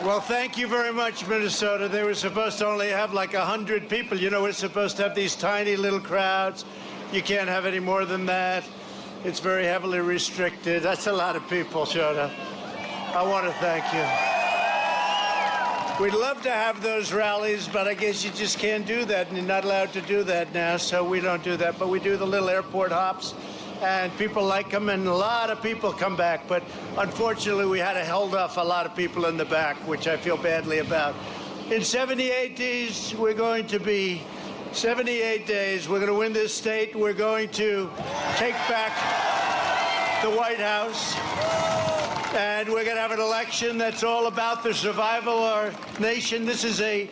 Well, thank you very much, Minnesota. They were supposed to only have like 100 people. You know, we're supposed to have these tiny little crowds. You can't have any more than that. It's very heavily restricted. That's a lot of people showed up. I want to thank you. We'd love to have those rallies, but I guess you just can't do that, and you're not allowed to do that now, so we don't do that. But we do the little airport hops, and people like them, and a lot of people come back. But unfortunately, we had to hold off a lot of people in the back, which I feel badly about. In 78 days, we're going to be 78 days. We're going to win this state. We're going to take back the White House. And we're going to have an election that's all about the survival of our nation. This is a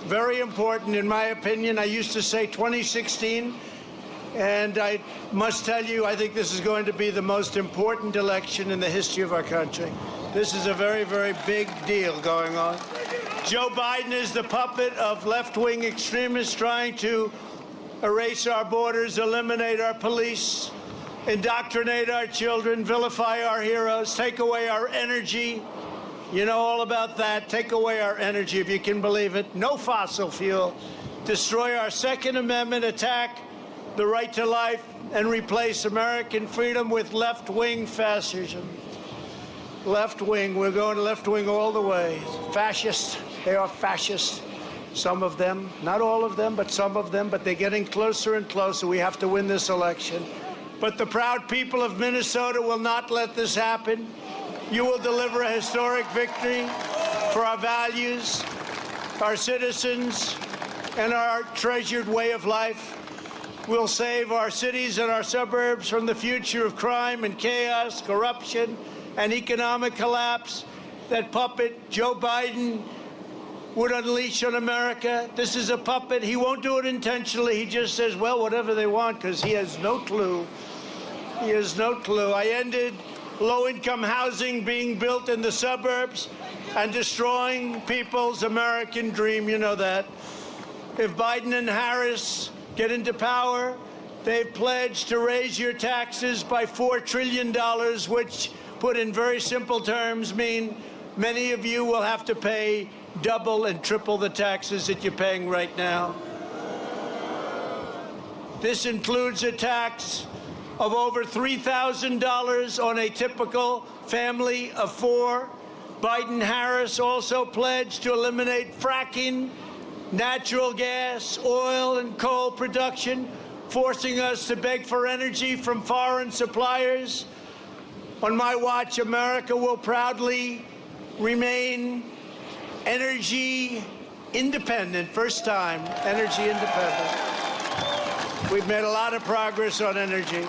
very important, in my opinion. I used to say 2016. And I must tell you, I think this is going to be the most important election in the history of our country. This is a very, very big deal going on. Joe Biden is the puppet of left-wing extremists trying to erase our borders, eliminate our police, indoctrinate our children, vilify our heroes, take away our energy. You know all about that. Take away our energy, if you can believe it. No fossil fuel. Destroy our Second Amendment, attack the right to life, and replace American freedom with left-wing fascism. Left-wing, we're going left-wing all the way. Fascist, they are fascist. Some of them, not all of them, but some of them, but they're getting closer and closer. We have to win this election. But the proud people of Minnesota will not let this happen. You will deliver a historic victory for our values, our citizens, and our treasured way of life. We'll save our cities and our suburbs from the future of crime and chaos, corruption, and economic collapse that puppet Joe Biden would unleash on America. This is a puppet. He won't do it intentionally. He just says, well, whatever they want, because he has no clue. He has no clue. I ended low-income housing being built in the suburbs and destroying people's American dream. You know that. If Biden and Harris get into power, they've pledged to raise your taxes by $4 trillion, which, put in very simple terms, mean many of you will have to pay double and triple the taxes that you're paying right now. This includes a tax of over $3,000 on a typical family of four. Biden-Harris also pledged to eliminate fracking, natural gas, oil, and coal production, forcing us to beg for energy from foreign suppliers. On my watch, America will proudly remain energy independent. First time, energy independent. We've made a lot of progress on energy.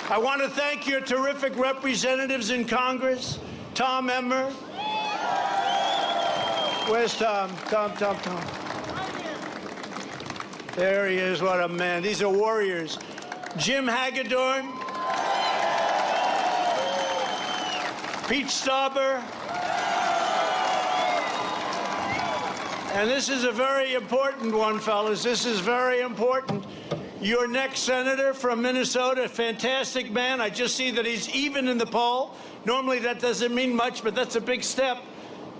I want to thank your terrific representatives in Congress, Tom Emmer. Where's Tom? Tom. There he is. What a man. These are warriors. Jim Hagedorn, Pete Stauber. And this is a very important one, fellas. This is very important. Your next senator from Minnesota, a fantastic man. I just see that he's even in the poll. Normally that doesn't mean much, but that's a big step.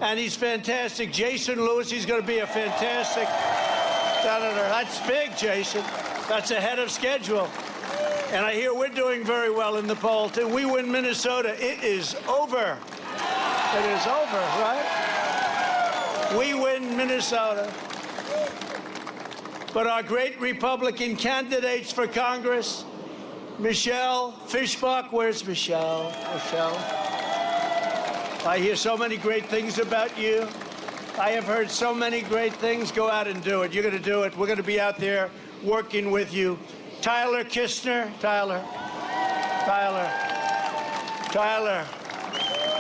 And he's fantastic. Jason Lewis, he's going to be a fantastic senator. That's big, Jason. That's ahead of schedule. And I hear we're doing very well in the poll, too. We win Minnesota. It is over. It is over, right? We win Minnesota. But our great Republican candidates for Congress, Michelle Fishbach. Where's Michelle? I hear so many great things about you. I have heard so many great things. Go out and do it. You're going to do it. We're going to be out there working with you. Tyler Kistner. Tyler.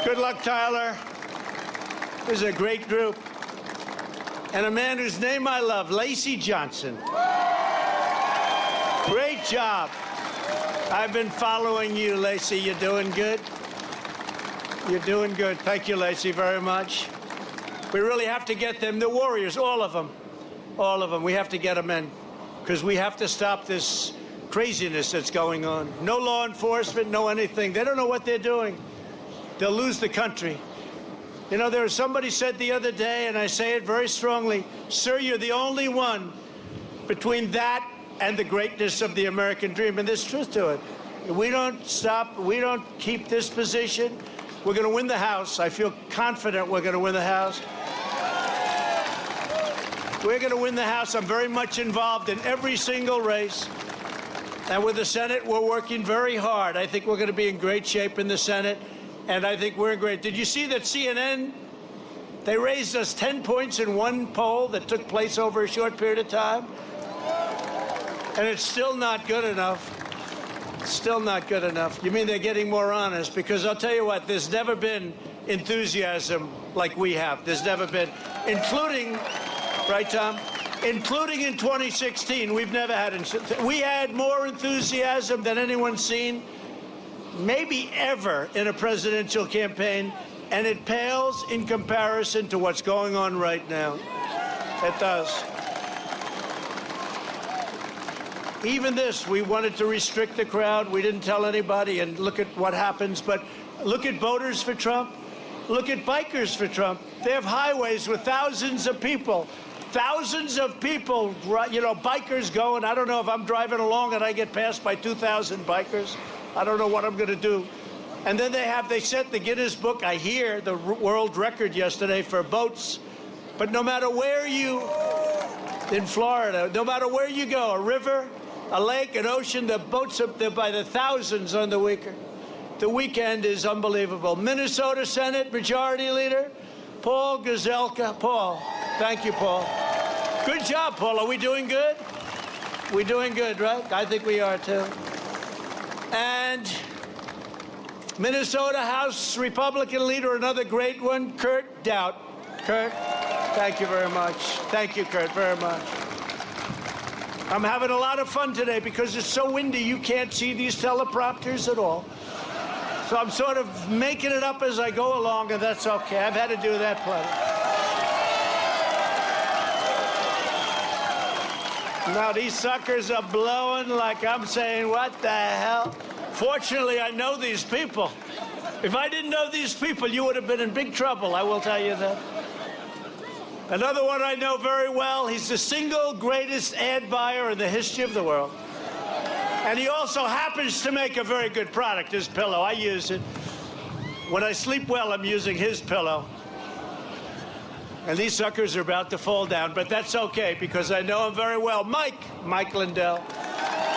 Good luck, Tyler. This is a great group. And a man whose name I love, Lacey Johnson. Great job. I've been following you, Lacey. You're doing good. You're doing good. Thank you, Lacey, very much. We really have to get them, the warriors, all of them. All of them. We have to get them in because we have to stop this craziness that's going on. No law enforcement, no anything. They don't know what they're doing. They'll lose the country. You know, there was somebody said the other day, and I say it very strongly, sir, you're the only one between that and the greatness of the American dream. And there's truth to it. We don't stop. We don't keep this position. We're going to win the House. I feel confident we're going to win the House. We're going to win the House. I'm very much involved in every single race. And with the Senate, we're working very hard. I think we're going to be in great shape in the Senate. And I think we're in great. Did you see that CNN, they raised us 10 points in one poll that took place over a short period of time? And it's still not good enough. Still not good enough. You mean they're getting more honest? Because I'll tell you what, there's never been enthusiasm like we have. There's never been, including, right, Tom? Including in 2016, we've never had, we had more enthusiasm than anyone's seen, maybe ever, in a presidential campaign, and it pales in comparison to what's going on right now. It does. Even this, we wanted to restrict the crowd. We didn't tell anybody, and look at what happens. But look at voters for Trump. Look at bikers for Trump. They have highways with thousands of people. Thousands of people, you know, bikers going. I don't know if I'm driving along and I get passed by 2,000 bikers. I don't know what I'm going to do. And then they set the Guinness Book, I hear, the world record yesterday for boats. But no matter where you, in Florida, no matter where you go, a river, a lake, an ocean, the boats up there by the thousands on the weekend. The weekend is unbelievable. Minnesota Senate Majority Leader, Paul Gazelka. Paul, thank you, Paul. Good job, Paul. Are we doing good? We're doing good, right? I think we are, too. And Minnesota House Republican Leader, another great one, Kurt Doubt. Kurt, thank you very much. Thank you, Kurt, very much. I'm having a lot of fun today because it's so windy you can't see these teleprompters at all. So I'm sort of making it up as I go along, and that's okay. I've had to do that plenty. Now these suckers are blowing like I'm saying, what the hell? Fortunately, I know these people. If I didn't know these people, you would have been in big trouble, I will tell you that. Another one I know very well, he's the single greatest ad buyer in the history of the world. And he also happens to make a very good product, his pillow. I use it. When I sleep well, I'm using his pillow. And these suckers are about to fall down, but that's okay because I know him very well. Mike Lindell.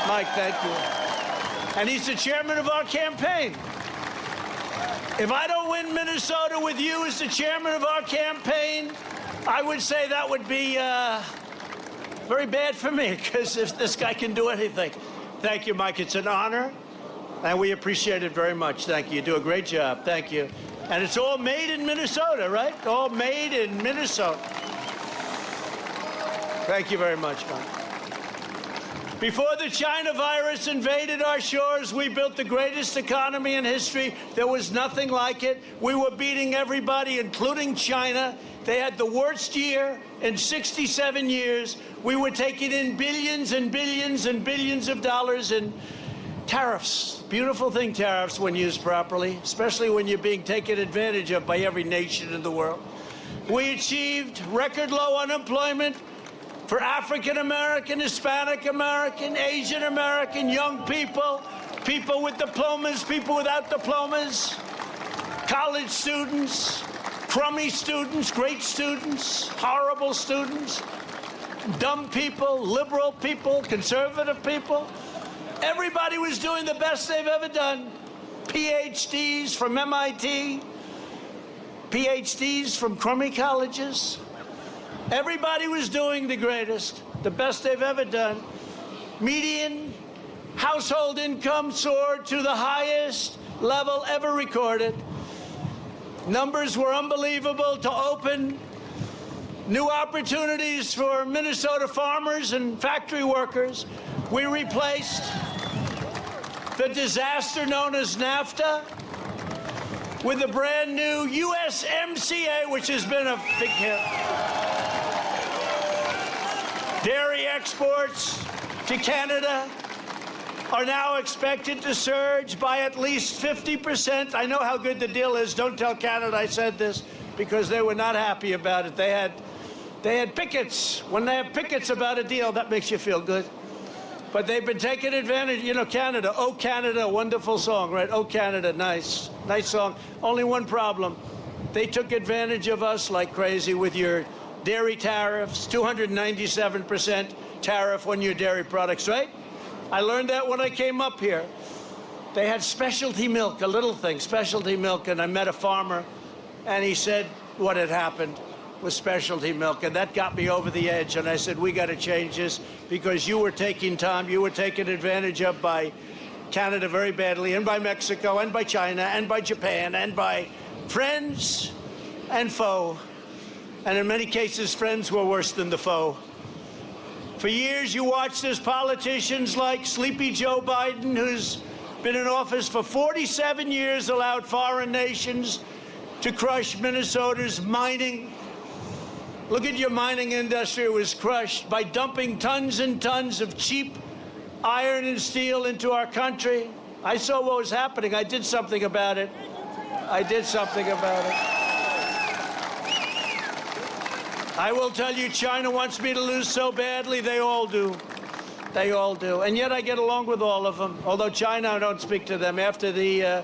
Mike, thank you. And he's the chairman of our campaign. If I don't win Minnesota with you as the chairman of our campaign, I would say that would be very bad for me, because if this guy can do anything. Thank you, Mike. It's an honor, and we appreciate it very much. Thank you. You do a great job. Thank you. And it's all made in Minnesota, right? All made in Minnesota. Thank you very much, Mike. Before the China virus invaded our shores, we built the greatest economy in history. There was nothing like it. We were beating everybody, including China. They had the worst year in 67 years. We were taking in billions and billions and billions of dollars in tariffs. Beautiful thing, tariffs, when used properly, especially when you're being taken advantage of by every nation in the world. We achieved record low unemployment for African American, Hispanic American, Asian American, young people, people with diplomas, people without diplomas, college students, crummy students, great students, horrible students, dumb people, liberal people, conservative people. Everybody was doing the best they've ever done. PhDs from MIT, PhDs from crummy colleges. Everybody was doing the greatest, the best they've ever done. Median household income soared to the highest level ever recorded. Numbers were unbelievable to open new opportunities for Minnesota farmers and factory workers. We replaced the disaster known as NAFTA with a brand new USMCA, which has been a big hit. Dairy exports to Canada are now expected to surge by at least 50%. I know how good the deal is. Don't tell Canada I said this. because they were not happy about it. They had pickets. When they have pickets about a deal, that makes you feel good. But they've been taking advantage. You know, Canada, oh, Canada, wonderful song, right? Oh, Canada, nice song. Only one problem. They took advantage of us like crazy with your dairy tariffs, 297% tariff on your dairy products, right? I learned that when I came up here. They had specialty milk, a little thing, specialty milk, and I met a farmer, and he said what had happened with specialty milk, and that got me over the edge, and I said, we got to change this because you were taking advantage of by Canada very badly, and by Mexico, and by China, and by Japan, and by friends and foe, and in many cases, friends were worse than the foe. For years, you watched as politicians like Sleepy Joe Biden, who's been in office for 47 years, allowed foreign nations to crush Minnesota's mining. Look at your mining industry. It was crushed by dumping tons and tons of cheap iron and steel into our country. I saw what was happening. I did something about it. I will tell you, China wants me to lose so badly. They all do. And yet I get along with all of them. Although China, I don't speak to them. After the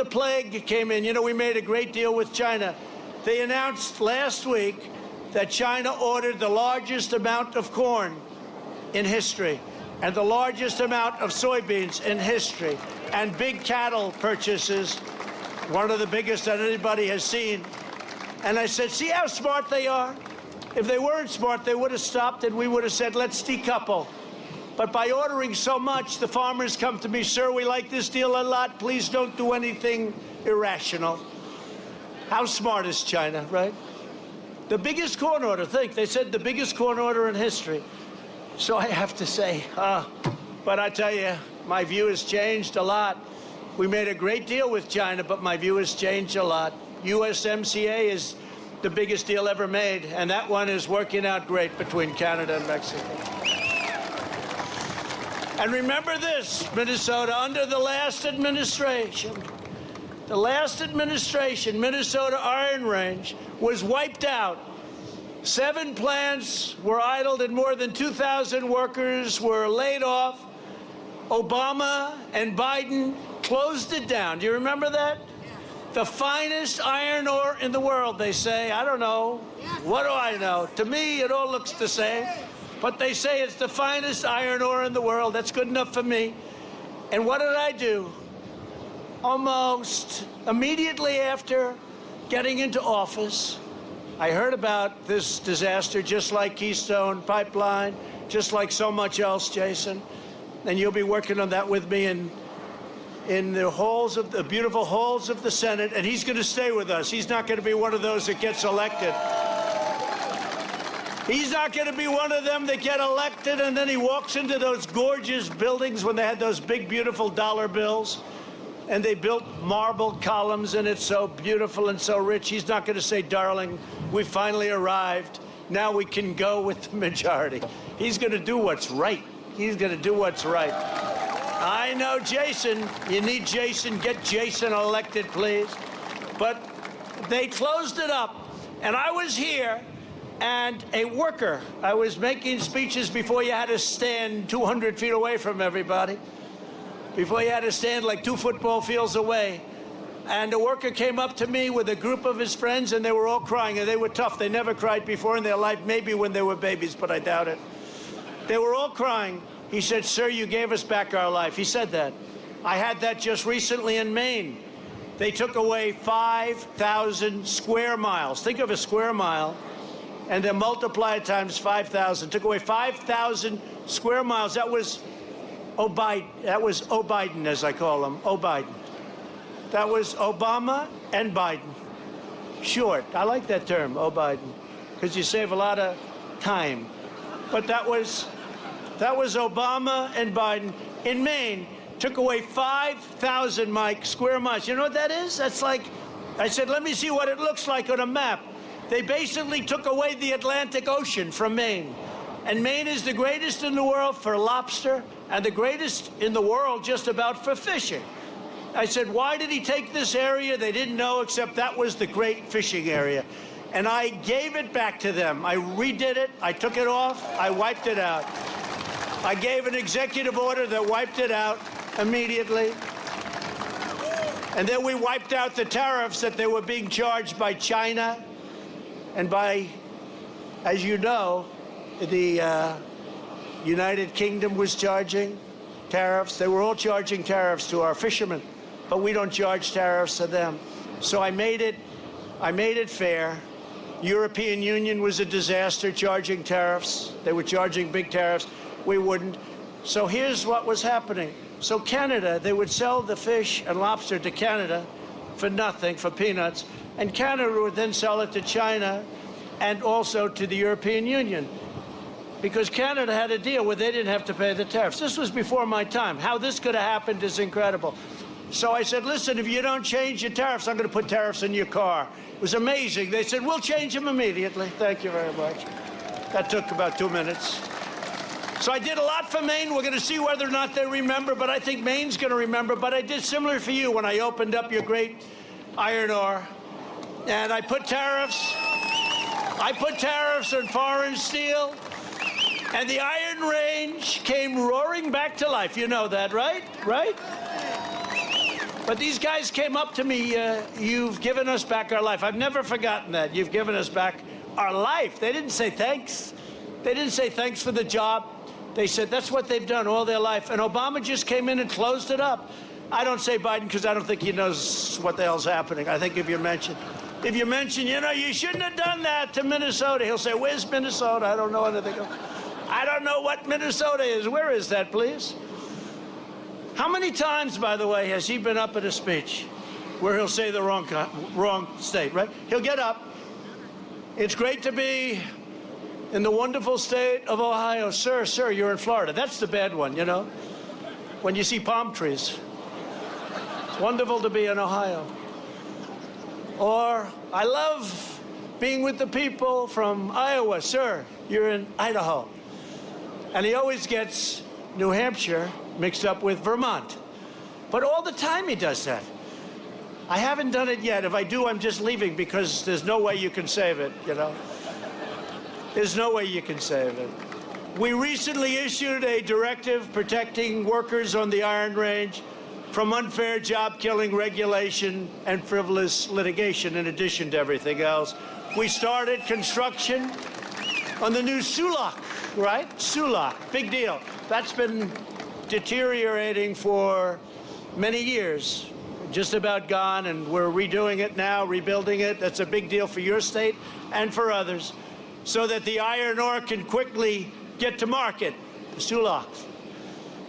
plague came in, you know, we made a great deal with China. They announced last week that China ordered the largest amount of corn in history and the largest amount of soybeans in history and big cattle purchases, one of the biggest that anybody has seen. And I said, see how smart they are? If they weren't smart, they would have stopped and we would have said, let's decouple. But by ordering so much, the farmers come to me, sir, we like this deal a lot. Please don't do anything irrational. How smart is China, right? The biggest corn order, they said the biggest corn order in history. So I have to say, but I tell you, my view has changed a lot. We made a great deal with China, but my view has changed a lot. USMCA is the biggest deal ever made, and that one is working out great between Canada and Mexico. And remember this, Minnesota, under the last administration, Minnesota Iron Range was wiped out. 7 plants were idled and more than 2,000 workers were laid off. Obama and Biden closed it down. Do you remember that? The finest iron ore in the world, they say. I don't know. What do I know? To me, it all looks the same. But they say it's the finest iron ore in the world. That's good enough for me. And what did I do? Almost immediately after getting into office, I heard about this disaster, just like Keystone Pipeline, just like so much else, Jason. And you'll be working on that with me in the beautiful halls of the Senate, and he's going to stay with us. He's not going to be one of those that gets elected. He's not going to be one of them that get elected and then he walks into those gorgeous buildings when they had those big, beautiful dollar bills, and they built marble columns, and it's so beautiful and so rich. He's not going to say, darling, we finally arrived. Now we can go with the majority. He's going to do what's right. I know Jason. You need Jason. Get Jason elected, please. But they closed it up, and I was here, and a worker, I was making speeches before you had to stand 200 feet away from everybody, before you had to stand like 2 football fields away. And a worker came up to me with a group of his friends, and they were all crying, and they were tough. They never cried before in their life, maybe when they were babies, but I doubt it. They were all crying. He said, sir, you gave us back our life. He said that. I had that just recently in Maine. They took away 5,000 square miles. Think of a square mile, and then multiply it times 5,000. Took away 5,000 square miles. That was Biden, as I call him, Biden. That was Obama and Biden. Short. I like that term, Biden, because you save a lot of time. But that was Obama and Biden in Maine. Took away 5,000 square miles. You know what that is? That's like, I said, let me see what it looks like on a map. They basically took away the Atlantic Ocean from Maine. And Maine is the greatest in the world for lobster and the greatest in the world just about for fishing. I said, why did he take this area? They didn't know, except that was the great fishing area. And I gave it back to them. I redid it. I took it off. I wiped it out. I gave an executive order that wiped it out immediately. And then we wiped out the tariffs that they were being charged by China and by, as you know, the United Kingdom was charging tariffs. They were all charging tariffs to our fishermen, but we don't charge tariffs to them. So I made it fair. European Union was a disaster charging tariffs. They were charging big tariffs. We wouldn't. So here's what was happening. So Canada, they would sell the fish and lobster to Canada for nothing, for peanuts, and Canada would then sell it to China and also to the European Union, because Canada had a deal where they didn't have to pay the tariffs. This was before my time. How this could have happened is incredible. So I said, listen, if you don't change your tariffs, I'm going to put tariffs in your car. It was amazing. They said, we'll change them immediately. Thank you very much. That took about 2 minutes. So I did a lot for Maine. We're going to see whether or not they remember, but I think Maine's going to remember. But I did similar for you when I opened up your great iron ore. And I put tariffs. I put tariffs on foreign steel. And the Iron Range came roaring back to life. You know that, right? Right? But these guys came up to me, you've given us back our life. I've never forgotten that. You've given us back our life. They didn't say thanks. They didn't say thanks for the job. They said that's what they've done all their life. And Obama just came in and closed it up. I don't say Biden because I don't think he knows what the hell's happening. I think if you mention, you know, you shouldn't have done that to Minnesota, he'll say, where's Minnesota? I don't know anything. I don't know what Minnesota is. Where is that, please? How many times, by the way, has he been up at a speech where he'll say the wrong state, right? He'll get up. It's great to be in the wonderful state of Ohio. Sir, you're in Florida. That's the bad one, you know, when you see palm trees. It's wonderful to be in Ohio. Or, I love being with the people from Iowa. Sir, you're in Idaho. And he always gets New Hampshire mixed up with Vermont. But all the time he does that. I haven't done it yet. If I do, I'm just leaving because there's no way you can save it, you know. There's no way you can save it. We recently issued a directive protecting workers on the Iron Range from unfair job-killing regulation and frivolous litigation, in addition to everything else. We started construction on the new Sulak, right? Sulak, big deal. That's been deteriorating for many years, just about gone, and we're redoing it now, rebuilding it. That's a big deal for your state and for others, so that the iron ore can quickly get to market, the Sulak.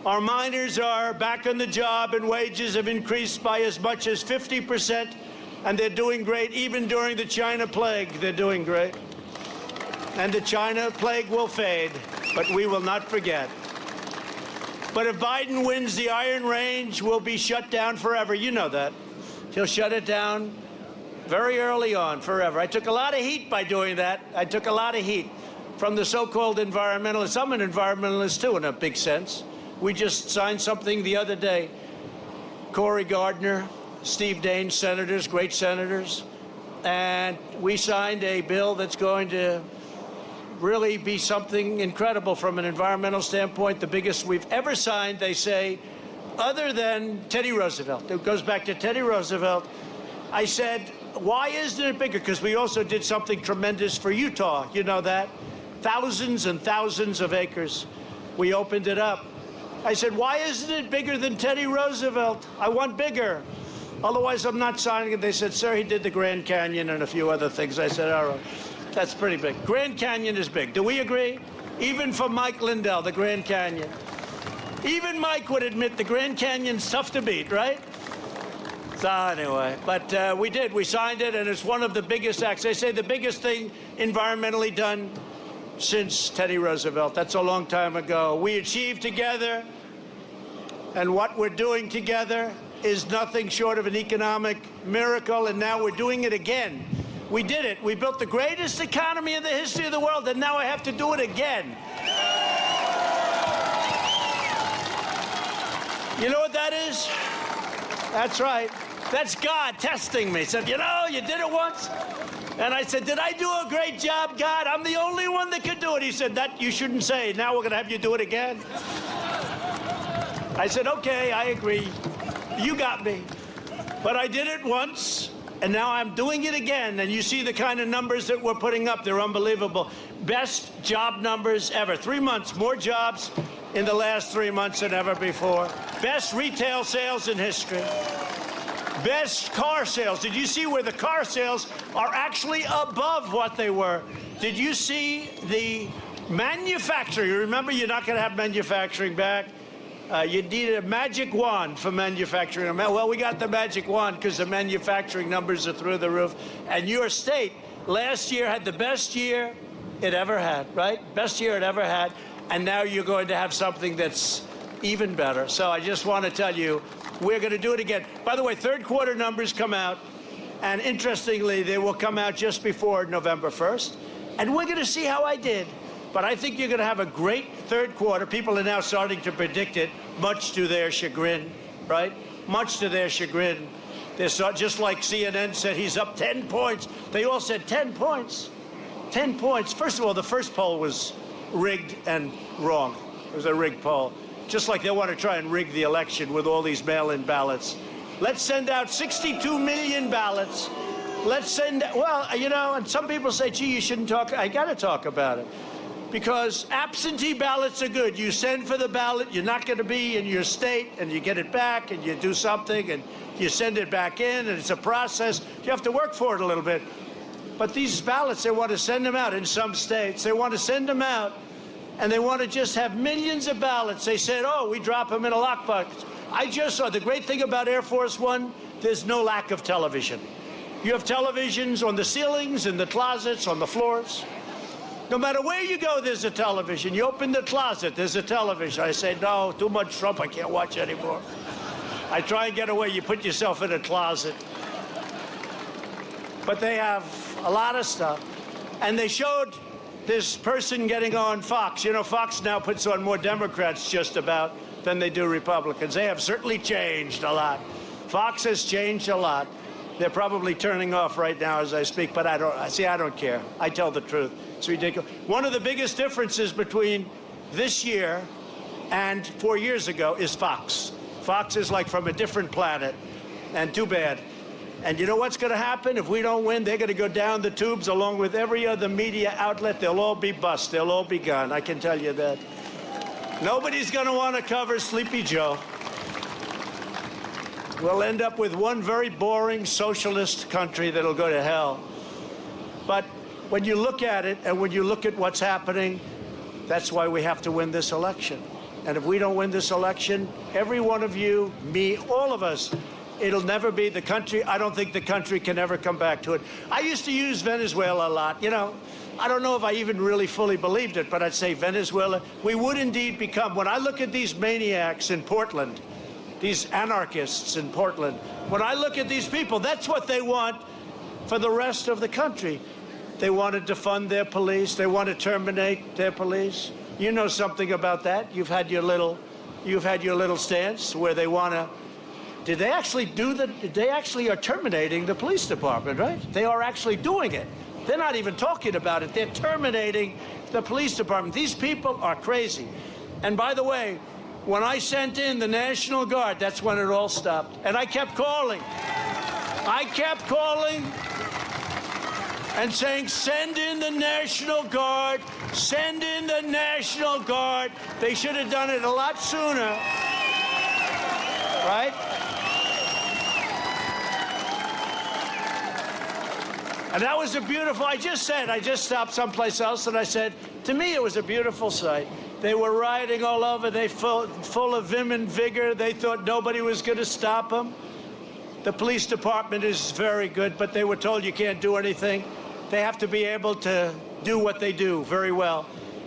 Our miners are back on the job, and wages have increased by as much as 50%, and they're doing great. Even during the China plague, they're doing great. And the China plague will fade, but we will not forget. But if Biden wins, the Iron Range will be shut down forever. You know that. He'll shut it down very early on, forever. I took a lot of heat by doing that. I took a lot of heat from the so-called environmentalists. I'm an environmentalist, too, in a big sense. We just signed something the other day. Cory Gardner, Steve Daines, senators, great senators. And we signed a bill that's going to really be something incredible from an environmental standpoint, the biggest we've ever signed, they say, other than Teddy Roosevelt. It goes back to Teddy Roosevelt. I said, why isn't it bigger? Because we also did something tremendous for Utah. You know that? Thousands and thousands of acres. We opened it up. I said, why isn't it bigger than Teddy Roosevelt? I want bigger. Otherwise, I'm not signing it. They said, sir, he did the Grand Canyon and a few other things. I said, all right. That's pretty big. Grand Canyon is big. Do we agree? Even for Mike Lindell, the Grand Canyon. Even Mike would admit the Grand Canyon's tough to beat, right? So anyway, but we did. We signed it, and it's one of the biggest acts. They say the biggest thing environmentally done since Teddy Roosevelt. That's a long time ago. We achieved together, and what we're doing together is nothing short of an economic miracle, and now we're doing it again. We did it. We built the greatest economy in the history of the world, and now I have to do it again. You know what that is? That's right. That's God testing me. He said, you know, you did it once. And I said, did I do a great job, God? I'm the only one that could do it. He said, that you shouldn't say. Now we're going to have you do it again. I said, okay, I agree. You got me. But I did it once, and now I'm doing it again. And you see the kind of numbers that we're putting up. They're unbelievable. Best job numbers ever. 3 months, more jobs in the last 3 months than ever before. Best retail sales in history. Best car sales. Did you see where the car sales are actually above what they were? Did you see the manufacturing? Remember, you're not going to have manufacturing back. You need a magic wand for manufacturing. Well, we got the magic wand because the manufacturing numbers are through the roof. And your state last year had the best year it ever had, right? Best year it ever had. And now you're going to have something that's even better. So I just want to tell you, we're going to do it again. By the way, third quarter numbers come out, and interestingly, they will come out just before November 1st, and we're going to see how I did. But I think you're going to have a great third quarter. People are now starting to predict it, much to their chagrin, right? Much to their chagrin. They're just like CNN said, he's up 10 points. They all said 10 points. 10 points. First of all, the first poll was rigged and wrong. It was a rigged poll. Just like they want to try and rig the election with all these mail-in ballots. Let's send out 62 million ballots. Let's send, well, you know, and some people say, gee, you shouldn't talk. I got to talk about it. Because absentee ballots are good. You send for the ballot, you're not going to be in your state, and you get it back, and you do something, and you send it back in, and it's a process. You have to work for it a little bit. But these ballots, they want to send them out in some states. They want to send them out. And they want to just have millions of ballots. They said, oh, we drop them in a lockbox. I just saw the great thing about Air Force One, there's no lack of television. You have televisions on the ceilings, in the closets, on the floors. No matter where you go, there's a television. You open the closet, there's a television. I say, no, too much Trump, I can't watch anymore. I try and get away. You put yourself in a closet. But they have a lot of stuff. And they showed this person getting on Fox. You know, Fox now puts on more Democrats just about than they do Republicans. They have certainly changed a lot. Fox has changed a lot. They're probably turning off right now as I speak, but I don't care. I tell the truth. It's ridiculous. One of the biggest differences between this year and 4 years ago is Fox. Fox is like from a different planet, and too bad. And you know what's going to happen? If we don't win, they're going to go down the tubes along with every other media outlet. They'll all be bust. They'll all be gone. I can tell you that. Nobody's going to want to cover Sleepy Joe. We'll end up with one very boring socialist country that'll go to hell. But when you look at it and when you look at what's happening, that's why we have to win this election. And if we don't win this election, every one of you, me, all of us, it'll never be the country. I don't think the country can ever come back to it. I used to use Venezuela a lot. You know, I don't know if I even really fully believed it, but I'd say Venezuela, we would indeed become, when I look at these maniacs in Portland, these anarchists in Portland, when I look at these people, that's what they want for the rest of the country. They want to defund their police. They want to terminate their police. You know something about that. You've had your little stance where they want to. Did they actually do that? They actually are terminating the police department, right? They are actually doing it. They're not even talking about it. They're terminating the police department. These people are crazy. And by the way, when I sent in the National Guard, that's when it all stopped. And I kept calling. I kept calling and saying, send in the National Guard, send in the National Guard. They should have done it a lot sooner, right? And that was a beautiful, I just stopped someplace else and I said, to me it was a beautiful sight. They were riding all over, they full of vim and vigor. They thought nobody was going to stop them. The police department is very good, but they were told you can't do anything. They have to be able to do what they do very well.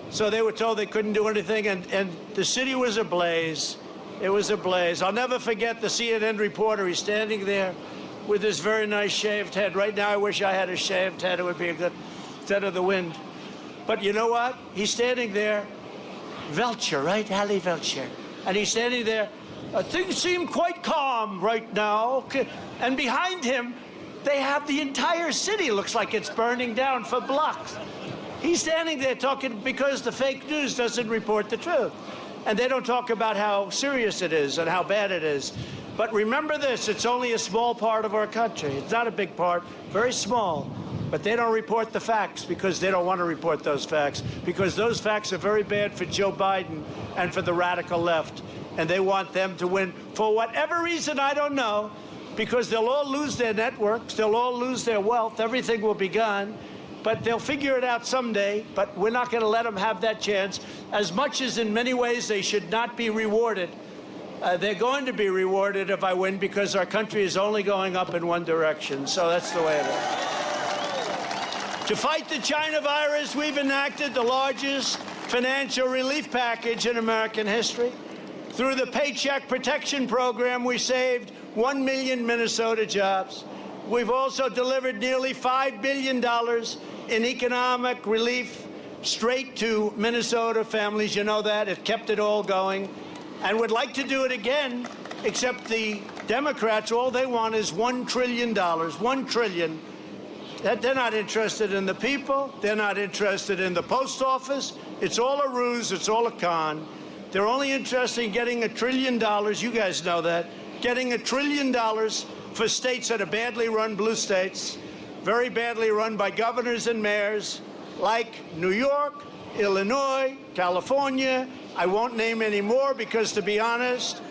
So they were told they couldn't do anything, and the city was ablaze. It was ablaze. I'll never forget the CNN reporter. He's standing there with his very nice shaved head. Right now, I wish I had a shaved head. It would be a good, instead of the wind. But you know what? He's standing there, Velcher, right? Hallie Velcher. And he's standing there Things seem quite calm right now. And behind him, they have the entire city looks like it's burning down for blocks. He's standing there talking because the fake news doesn't report the truth. And they don't talk about how serious it is and how bad it is. But remember this, it's only a small part of our country. It's not a big part, very small. But they don't report the facts because they don't want to report those facts, because those facts are very bad for Joe Biden and for the radical left. And they want them to win for whatever reason, I don't know, because they'll all lose their networks, they'll all lose their wealth, everything will be gone. But they'll figure it out someday, but we're not going to let them have that chance. As much as in many ways they should not be rewarded, they're going to be rewarded if I win, because our country is only going up in one direction. So that's the way it is. To fight the China virus, we've enacted the largest financial relief package in American history. Through the Paycheck Protection Program, we saved 1 million Minnesota jobs. We've also delivered nearly $5 billion in economic relief straight to Minnesota families. You know that. It kept it all going. And would like to do it again, except the Democrats, all they want is $1 trillion. $1 trillion. They're not interested in the people. They're not interested in the post office. It's all a ruse. It's all a con. They're only interested in getting $1 trillion. You guys know that. Getting $1 trillion for states that are badly run, blue states, very badly run by governors and mayors like New York, Illinois, California. I won't name any more because, to be honest,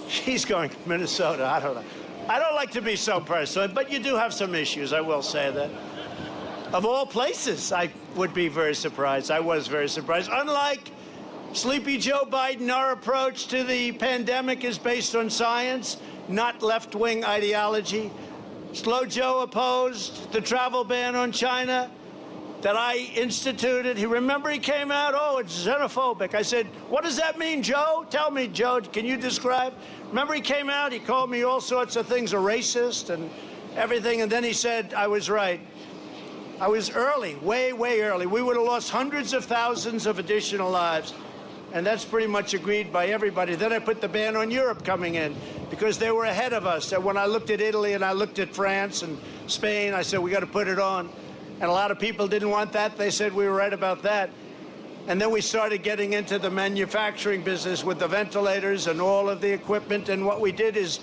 he's going to Minnesota. I don't know. I don't like to be so personal, but you do have some issues, I will say that. Of all places, I would be very surprised. I was very surprised. Unlike Sleepy Joe Biden, our approach to the pandemic is based on science, not left-wing ideology. Slow Joe opposed the travel ban on China that I instituted. Remember he came out, oh, it's xenophobic. I said, what does that mean, Joe? Tell me, Joe, can you describe? Remember he came out, he called me all sorts of things, a racist and everything, and then he said I was right. I was early, way, way early. We would have lost hundreds of thousands of additional lives. And that's pretty much agreed by everybody. Then I put the ban on Europe coming in because they were ahead of us. And when I looked at Italy and I looked at France and Spain, I said, we got to put it on. And a lot of people didn't want that. They said we were right about that. And then we started getting into the manufacturing business with the ventilators and all of the equipment. And what we did is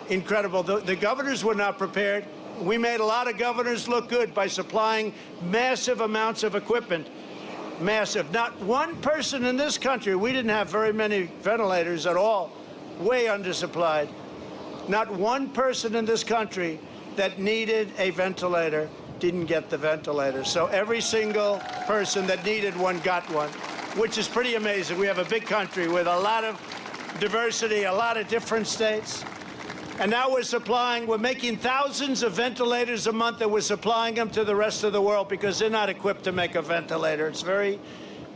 incredible. The governors were not prepared. We made a lot of governors look good by supplying massive amounts of equipment. Massive. Not one person in this country, we didn't have very many ventilators at all, way undersupplied. Not one person in this country that needed a ventilator didn't get the ventilator. So every single person that needed one got one, which is pretty amazing. We have a big country with a lot of diversity, a lot of different states. And now we're making thousands of ventilators a month, and we're supplying them to the rest of the world because they're not equipped to make a ventilator. It's very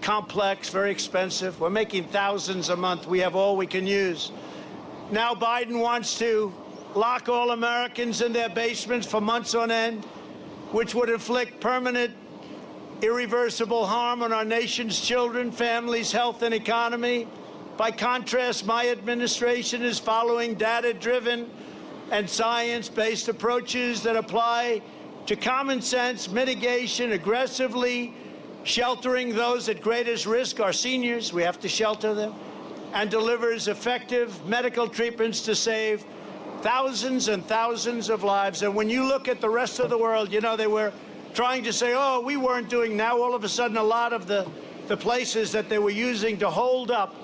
complex, very expensive. We're making thousands a month. We have all we can use. Now Biden wants to lock all Americans in their basements for months on end, which would inflict permanent, irreversible harm on our nation's children, families, health, and economy. By contrast, my administration is following data-driven and science-based approaches that apply to common sense mitigation, aggressively sheltering those at greatest risk, our seniors. We have to shelter them, and delivers effective medical treatments to save thousands and thousands of lives. And when you look at the rest of the world, you know, they were trying to say, oh, we weren't doing. Now all of a sudden, a lot of the places that they were using to hold up,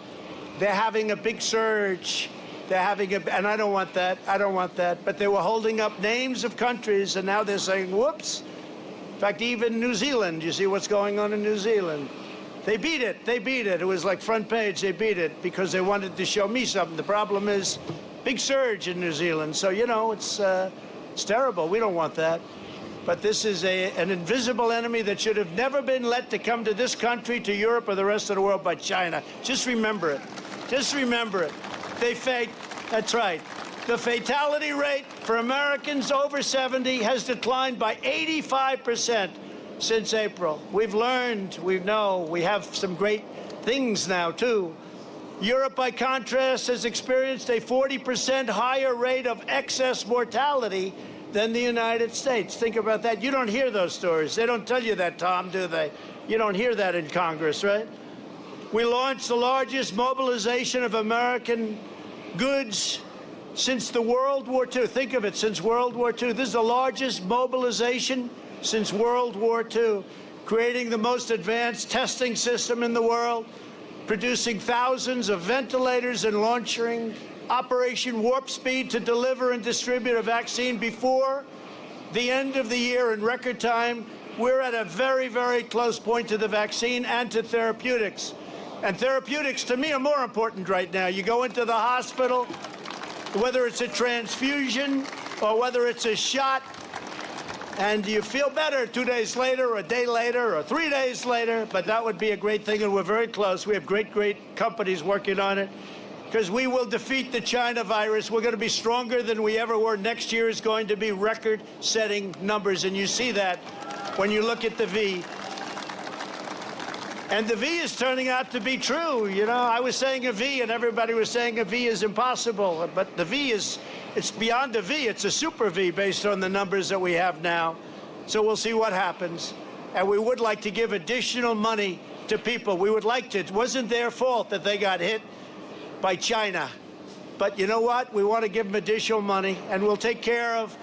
they're having a big surge. They're having and I don't want that. I don't want that. But they were holding up names of countries, and now they're saying, whoops. In fact, even New Zealand, you see what's going on in New Zealand. They beat it. They beat it. It was like front page. They beat it because they wanted to show me something. The problem is big surge in New Zealand. So, you know, it's terrible. We don't want that. But this is an invisible enemy that should have never been let to come to this country, to Europe, or the rest of the world by China. Just remember it. Just remember it. That's right. The fatality rate for Americans over 70 has declined by 85% since April. We've learned, we know, we have some great things now, too. Europe, by contrast, has experienced a 40% higher rate of excess mortality than the United States. Think about that. You don't hear those stories. They don't tell you that, Tom, do they? You don't hear that in Congress, right? We launched the largest mobilization of American goods since the World War II. Think of it, since World War II. This is the largest mobilization since World War II, creating the most advanced testing system in the world, producing thousands of ventilators and launching Operation Warp Speed to deliver and distribute a vaccine before the end of the year in record time. We're at a very, very close point to the vaccine and to therapeutics. And therapeutics, to me, are more important right now. You go into the hospital, whether it's a transfusion or whether it's a shot, and you feel better 2 days later, or a day later, or 3 days later. But that would be a great thing, and we're very close. We have great, great companies working on it, because we will defeat the China virus. We're going to be stronger than we ever were. Next year is going to be record-setting numbers, and you see that when you look at the V. And the V is turning out to be true. You know, I was saying a V, and everybody was saying a V is impossible. But the V it's beyond a V. It's a super V based on the numbers that we have now. So we'll see what happens. And we would like to give additional money to people. We would like to. It wasn't their fault that they got hit by China. But you know what? We want to give them additional money, and we'll take care of,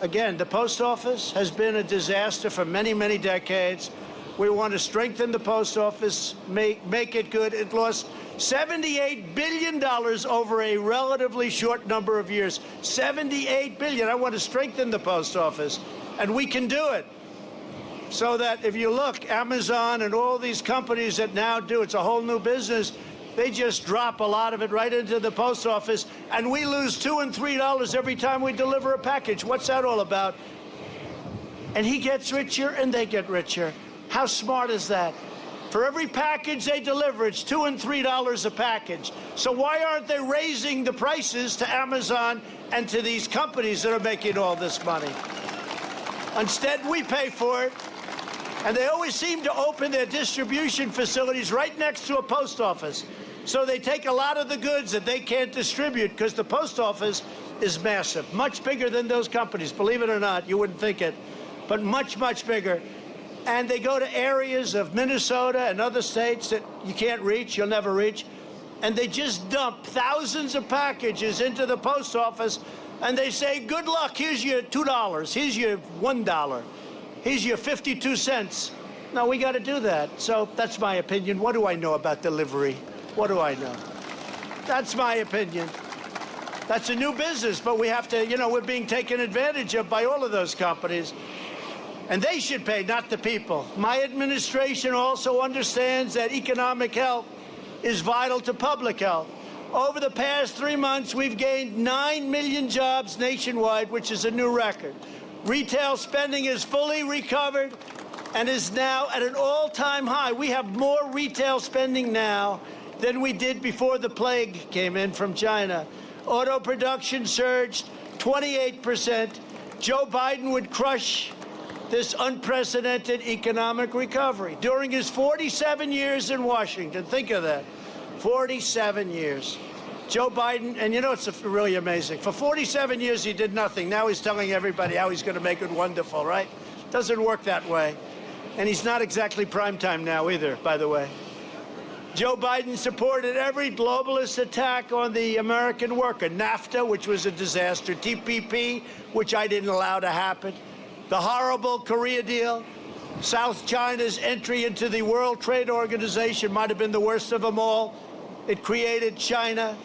again, the post office has been a disaster for many, many decades. We want to strengthen the post office, make it good. It lost $78 billion over a relatively short number of years. $78 billion. I want to strengthen the post office, and we can do it. So that if you look, Amazon and all these companies that now do, it's a whole new business. They just drop a lot of it right into the post office, and we lose $2 and $3 every time we deliver a package. What's that all about? And he gets richer, and they get richer. How smart is that? For every package they deliver, it's $2 and $3 a package. So why aren't they raising the prices to Amazon and to these companies that are making all this money? Instead, we pay for it. And they always seem to open their distribution facilities right next to a post office. So they take a lot of the goods that they can't distribute, because the post office is massive, much bigger than those companies. Believe it or not, you wouldn't think it, but much, much bigger. And they go to areas of Minnesota and other states that you can't reach, you'll never reach, and they just dump thousands of packages into the post office, and they say, good luck, here's your $2, here's your $1. Here's your 52 cents. No, we got to do that. So that's my opinion. What do I know about delivery? What do I know? That's my opinion. That's a new business, but we have to, you know, we're being taken advantage of by all of those companies. And they should pay, not the people. My administration also understands that economic health is vital to public health. Over the past 3 months, we've gained 9 million jobs nationwide, which is a new record. Retail spending is fully recovered and is now at an all-time high. We have more retail spending now than we did before the plague came in from China. Auto production surged 28%. Joe Biden would crush this unprecedented economic recovery. During his 47 years in Washington, think of that, 47 years. Joe Biden, and you know, it's really amazing. For 47 years, he did nothing. Now he's telling everybody how he's going to make it wonderful, right? Doesn't work that way. And he's not exactly prime time now either, by the way. Joe Biden supported every globalist attack on the American worker. NAFTA, which was a disaster. TPP, which I didn't allow to happen. The horrible Korea deal. South China's entry into the World Trade Organization might have been the worst of them all. It created China.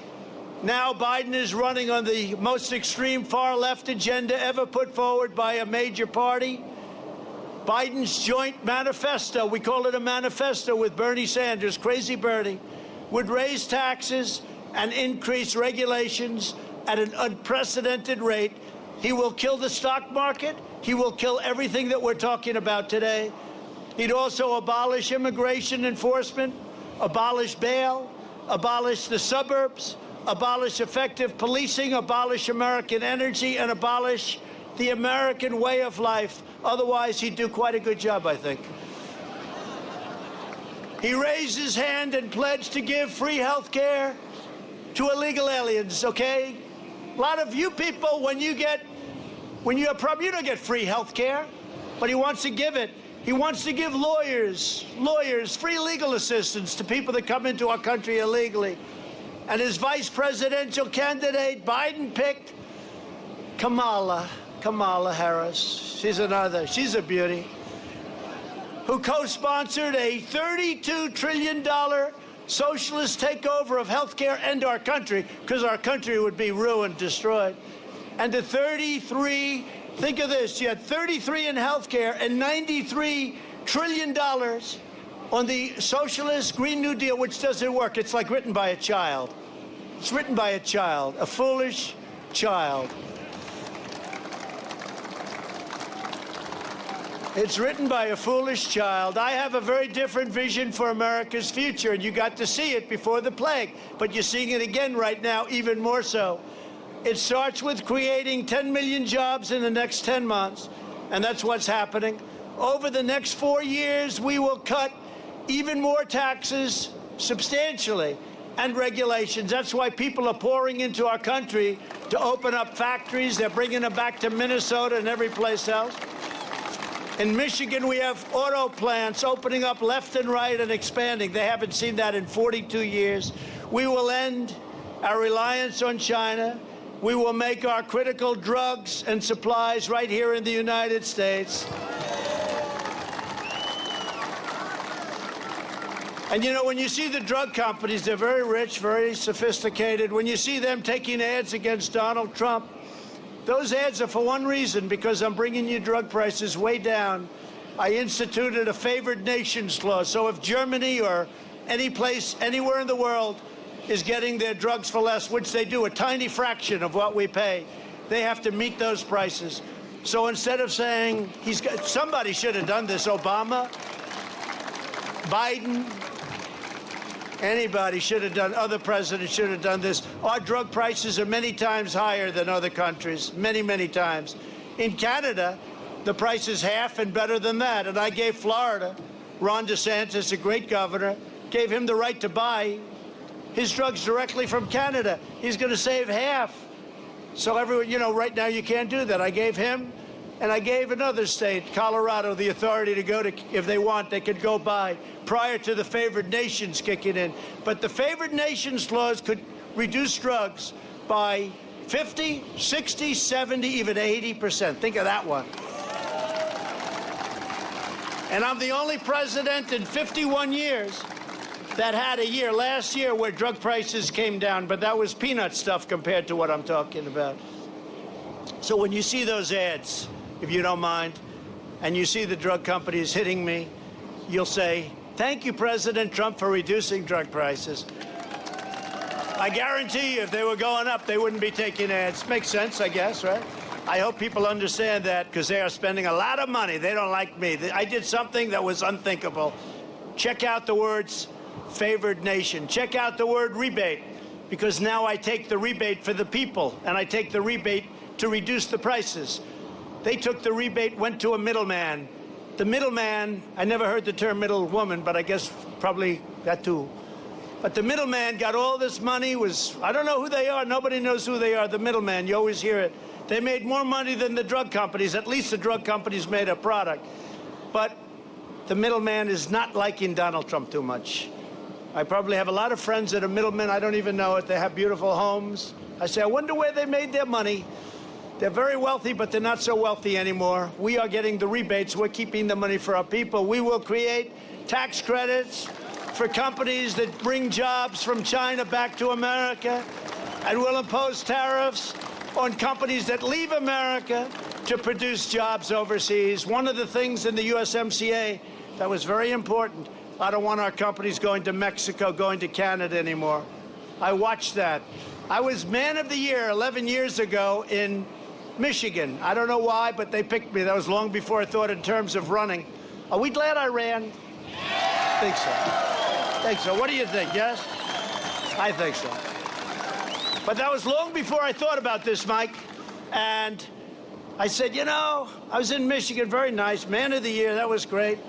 Now Biden is running on the most extreme far-left agenda ever put forward by a major party. Biden's joint manifesto, we call it a manifesto with Bernie Sanders, crazy Bernie, would raise taxes and increase regulations at an unprecedented rate. He will kill the stock market. He will kill everything that we're talking about today. He'd also abolish immigration enforcement, abolish bail, abolish the suburbs, abolish effective policing, abolish American energy, and abolish the American way of life. Otherwise, he'd do quite a good job, I think. He raised his hand and pledged to give free health care to illegal aliens, okay? A lot of you people, when you have a problem, you don't get free health care, but he wants to give it. He wants to give lawyers, free legal assistance to people that come into our country illegally. And his vice presidential candidate, Biden, picked Kamala Harris. She's a beauty, who co-sponsored a $32 trillion socialist takeover of health care and our country, because our country would be ruined, destroyed. And the 33, think of this, you had 33 in health care and $93 trillion on the socialist Green New Deal, which doesn't work. It's like written by a child. It's written by a child, a foolish child. It's written by a foolish child. I have a very different vision for America's future, and you got to see it before the plague, but you're seeing it again right now, even more so. It starts with creating 10 million jobs in the next 10 months, and that's what's happening. Over the next 4 years, we will cut even more taxes substantially and regulations. That's why people are pouring into our country to open up factories. They're bringing them back to Minnesota and every place else. In Michigan, we have auto plants opening up left and right and expanding. They haven't seen that in 42 years. We will end our reliance on China. We will make our critical drugs and supplies right here in the United States. And, you know, when you see the drug companies, they're very rich, very sophisticated. When you see them taking ads against Donald Trump, those ads are for one reason, because I'm bringing you drug prices way down. I instituted a favored nations clause. So if Germany or any place, anywhere in the world is getting their drugs for less, which they do, a tiny fraction of what we pay, they have to meet those prices. So instead of saying, somebody should have done this, Obama, Biden, anybody should have done, other presidents should have done this. Our drug prices are many times higher than other countries, many, many times. In Canada, the price is half and better than that. And I gave Florida, Ron DeSantis, a great governor, gave him the right to buy his drugs directly from Canada. He's going to save half. So everyone, you know, right now you can't do that. I gave him, and I gave another state, Colorado, the authority to go to, if they want, they could go buy prior to the favored nations kicking in. But the favored nations clause could reduce drugs by 50, 60, 70, even 80%. Think of that one. And I'm the only president in 51 years that had a year, last year, where drug prices came down, but that was peanut stuff compared to what I'm talking about. So when you see those ads, if you don't mind, and you see the drug companies hitting me, you'll say, thank you, President Trump, for reducing drug prices. I guarantee you, if they were going up, they wouldn't be taking ads. Makes sense, I guess, right? I hope people understand that, because they are spending a lot of money. They don't like me. I did something that was unthinkable. Check out the words favored nation. Check out the word rebate, because now I take the rebate for the people, and I take the rebate to reduce the prices. They took the rebate, went to a middleman. The middleman, I never heard the term middlewoman, but I guess probably that too. But the middleman got all this money, I don't know who they are. Nobody knows who they are, the middleman. You always hear it. They made more money than the drug companies. At least the drug companies made a product. But the middleman is not liking Donald Trump too much. I probably have a lot of friends that are middlemen. I don't even know it. They have beautiful homes. I say, I wonder where they made their money. They're very wealthy, but they're not so wealthy anymore. We are getting the rebates. We're keeping the money for our people. We will create tax credits for companies that bring jobs from China back to America, and we'll impose tariffs on companies that leave America to produce jobs overseas. One of the things in the USMCA that was very important, I don't want our companies going to Mexico, going to Canada anymore. I watched that. I was Man of the Year 11 years ago in Michigan. I don't know why, but they picked me. That was long before I thought in terms of running. Are we glad I ran? I think so. Think so. What do you think? Yes? I think so. But that was long before I thought about this, Mike. And I said, you know, I was in Michigan, very nice, Man of the Year, that was great.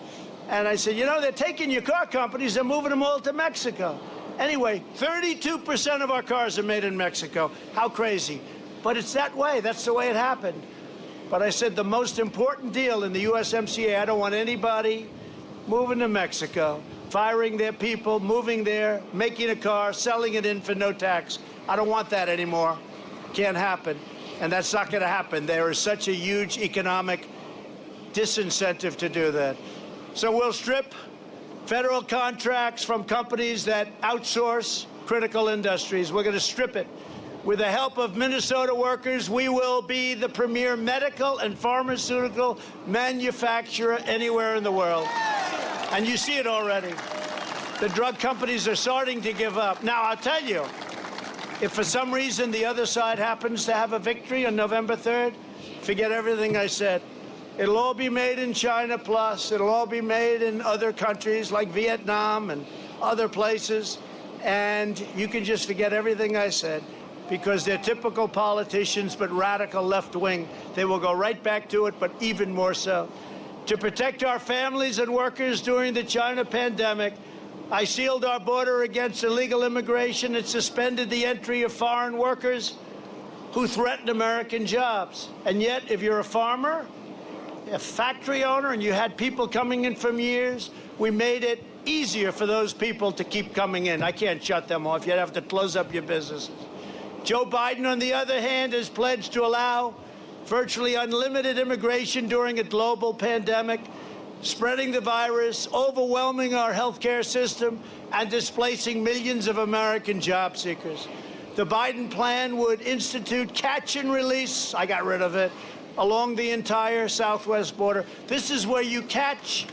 And I said, you know, they're taking your car companies, they're moving them all to Mexico. Anyway, 32% of our cars are made in Mexico. How crazy. But it's that way. That's the way it happened. But I said the most important deal in the USMCA, I don't want anybody moving to Mexico, firing their people, moving there, making a car, selling it in for no tax. I don't want that anymore. Can't happen. And that's not going to happen. There is such a huge economic disincentive to do that. So we'll strip federal contracts from companies that outsource critical industries. We're going to strip it. With the help of Minnesota workers, we will be the premier medical and pharmaceutical manufacturer anywhere in the world. And you see it already. The drug companies are starting to give up. Now, I'll tell you, if for some reason the other side happens to have a victory on November 3rd, forget everything I said. It'll all be made in China plus. It'll all be made in other countries like Vietnam and other places. And you can just forget everything I said, because they're typical politicians, but radical left-wing. They will go right back to it, but even more so. To protect our families and workers during the China pandemic, I sealed our border against illegal immigration and suspended the entry of foreign workers who threaten American jobs. And yet, if you're a farmer, a factory owner, and you had people coming in from years, we made it easier for those people to keep coming in. I can't shut them off. You'd have to close up your businesses. Joe Biden, on the other hand, has pledged to allow virtually unlimited immigration during a global pandemic, spreading the virus, overwhelming our healthcare system, and displacing millions of American job seekers. The Biden plan would institute catch and release, I got rid of it, along the entire southwest border. This is where you catch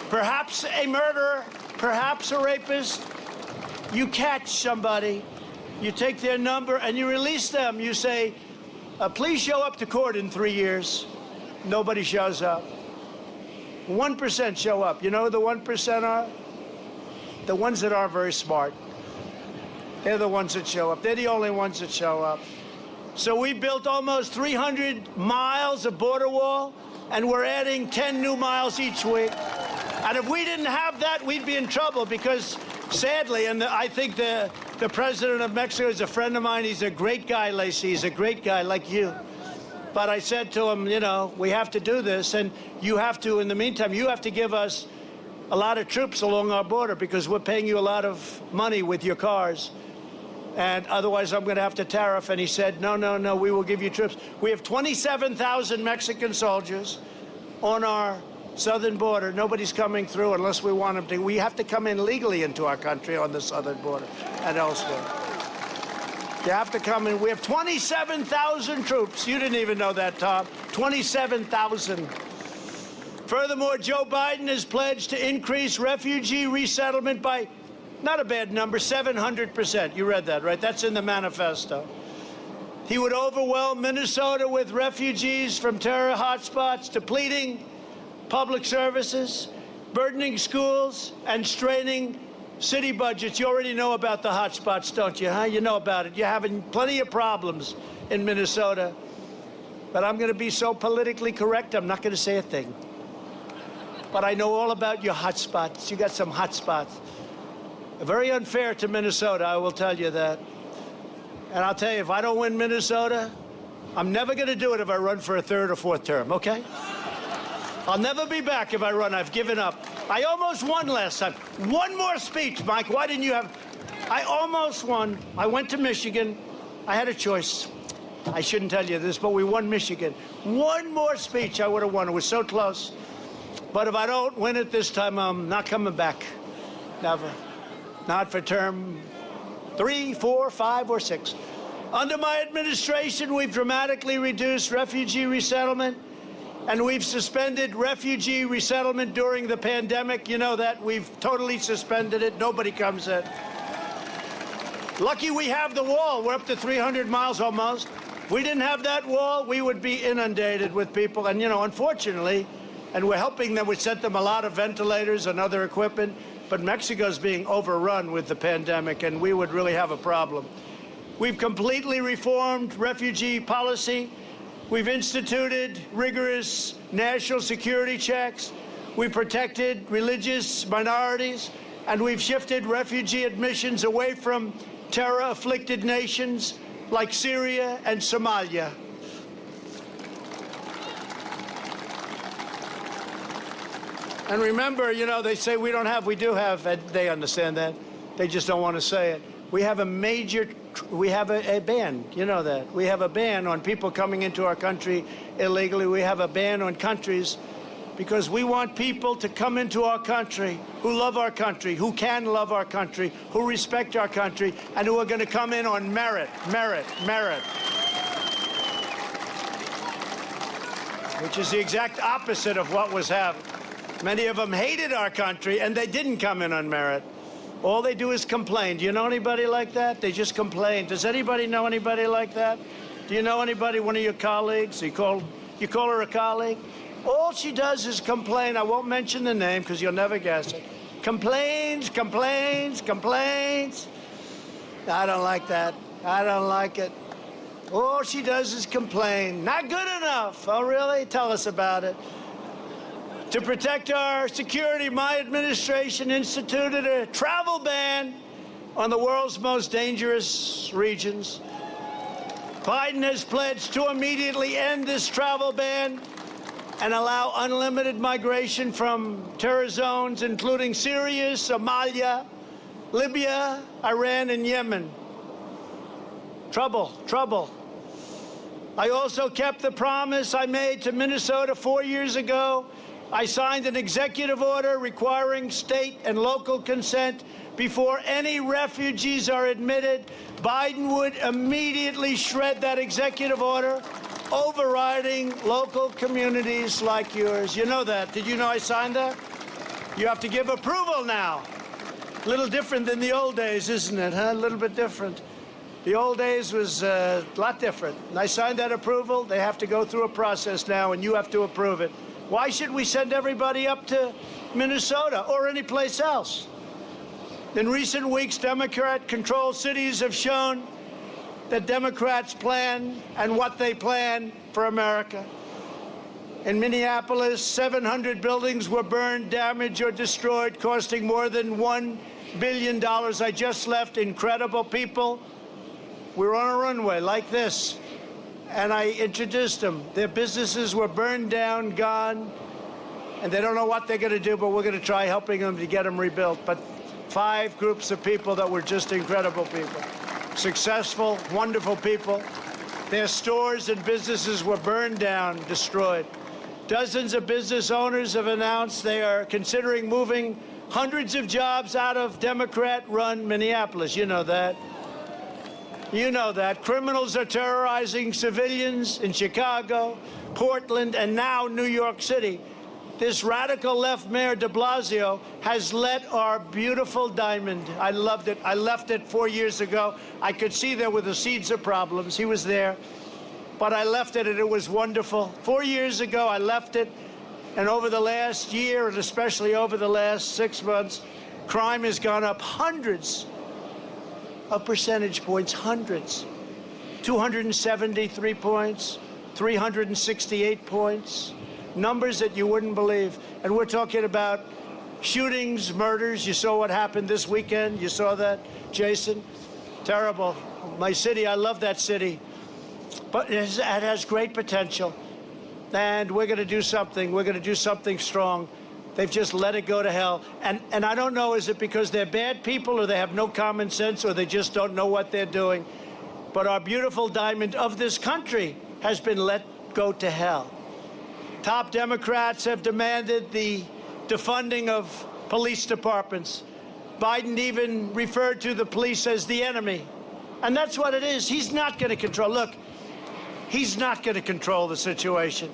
perhaps a murderer, perhaps a rapist. You catch somebody, you take their number, and you release them. You say, please show up to court in 3 years. Nobody shows up. 1% show up. You know who the 1% are? The ones that are very smart. They're the ones that show up. They're the only ones that show up. So we built almost 300 miles of border wall, and we're adding 10 new miles each week. And if we didn't have that, we'd be in trouble, because sadly, and I think the president of Mexico is a friend of mine. He's a great guy, Lacey. He's a great guy like you. But I said to him, you know, we have to do this, and you have to, in the meantime, you have to give us a lot of troops along our border, because we're paying you a lot of money with your cars. And otherwise, I'm going to have to tariff. And he said, no, no, no, we will give you troops. We have 27,000 Mexican soldiers on our southern border. Nobody's coming through unless we want them to. We have to come in legally into our country on the southern border and elsewhere. You have to come in. We have 27,000 troops. You didn't even know that, Tom. 27,000. Furthermore, Joe Biden has pledged to increase refugee resettlement by, not a bad number, 700%. You read that, right? That's in the manifesto. He would overwhelm Minnesota with refugees from terror hotspots, depleting public services, burdening schools, and straining city budgets. You already know about the hotspots, don't you, huh? You know about it. You're having plenty of problems in Minnesota. But I'm going to be so politically correct, I'm not going to say a thing. But I know all about your hotspots. You got some hotspots. Very unfair to Minnesota, I will tell you that. And I'll tell you, if I don't win Minnesota, I'm never going to do it if I run for a third or fourth term, okay? I'll never be back if I run. I've given up. I almost won last time. One more speech, Mike. Why didn't you have... I almost won. I went to Michigan. I had a choice. I shouldn't tell you this, but we won Michigan. One more speech, I would have won. It was so close. But if I don't win it this time, I'm not coming back. Never. Not for term 3, 4, 5, or 6. Under my administration, we've dramatically reduced refugee resettlement, and we've suspended refugee resettlement during the pandemic. You know that. We've totally suspended it. Nobody comes in. Lucky we have the wall. We're up to 300 miles almost. If we didn't have that wall, we would be inundated with people. And, you know, unfortunately, and we're helping them. We sent them a lot of ventilators and other equipment. But Mexico's being overrun with the pandemic, and we would really have a problem. We've completely reformed refugee policy. We've instituted rigorous national security checks. We protected religious minorities, and we've shifted refugee admissions away from terror-afflicted nations like Syria and Somalia. And remember, you know, they say we don't have, we do have, and they understand that. They just don't want to say it. We have a ban, you know that. We have a ban on people coming into our country illegally. We have a ban on countries because we want people to come into our country who love our country, who can love our country, who respect our country, and who are going to come in on merit, which is the exact opposite of what was happening. Many of them hated our country, and they didn't come in on merit. All they do is complain. Do you know anybody like that? They just complain. Does anybody know anybody like that? Do you know anybody, one of your colleagues? You call her a colleague? All she does is complain. I won't mention the name because you'll never guess it. Complains. I don't like that. I don't like it. All she does is complain. Not good enough. Oh, really? Tell us about it. To protect our security, my administration instituted a travel ban on the world's most dangerous regions. Biden has pledged to immediately end this travel ban and allow unlimited migration from terror zones, including Syria, Somalia, Libya, Iran, and Yemen. Trouble. I also kept the promise I made to Minnesota 4 years ago. I signed an executive order requiring state and local consent before any refugees are admitted. Biden would immediately shred that executive order, overriding local communities like yours. You know that. Did you know I signed that? You have to give approval now. A little different than the old days, isn't it, huh? A little bit different. The old days was a lot different. And I signed that approval. They have to go through a process now, and you have to approve it. Why should we send everybody up to Minnesota or any place else? In recent weeks, Democrat-controlled cities have shown that Democrats plan and what they plan for America. In Minneapolis, 700 buildings were burned, damaged, or destroyed, costing more than $1 billion. I just left incredible people. We're on a runway like this. And I introduced them. Their businesses were burned down, gone, and they don't know what they're going to do, but we're going to try helping them to get them rebuilt. But 5 groups of people that were just incredible people, successful, wonderful people. Their stores and businesses were burned down, destroyed. Dozens of business owners have announced they are considering moving hundreds of jobs out of Democrat-run Minneapolis. You know that. You know that. Criminals are terrorizing civilians in Chicago, Portland, and now New York City. This radical left mayor de Blasio has let our beautiful diamond. I loved it. I left it 4 years ago. I could see there were the seeds of problems. He was there. But I left it, and it was wonderful. 4 years ago, I left it. And over the last year, and especially over the last 6 months, crime has gone up hundreds of percentage points, hundreds. 273 points, 368 points, numbers that you wouldn't believe. And we're talking about shootings, murders. You saw what happened this weekend. You saw that, Jason? Terrible. My city, I love that city. But it has great potential. And we're going to do something. We're going to do something strong. They've just let it go to hell. And I don't know, is it because they're bad people or they have no common sense or they just don't know what they're doing? But our beautiful diamond of this country has been let go to hell. Top Democrats have demanded the defunding of police departments. Biden even referred to the police as the enemy. And that's what it is. He's not going to control. Look, he's not going to control the situation.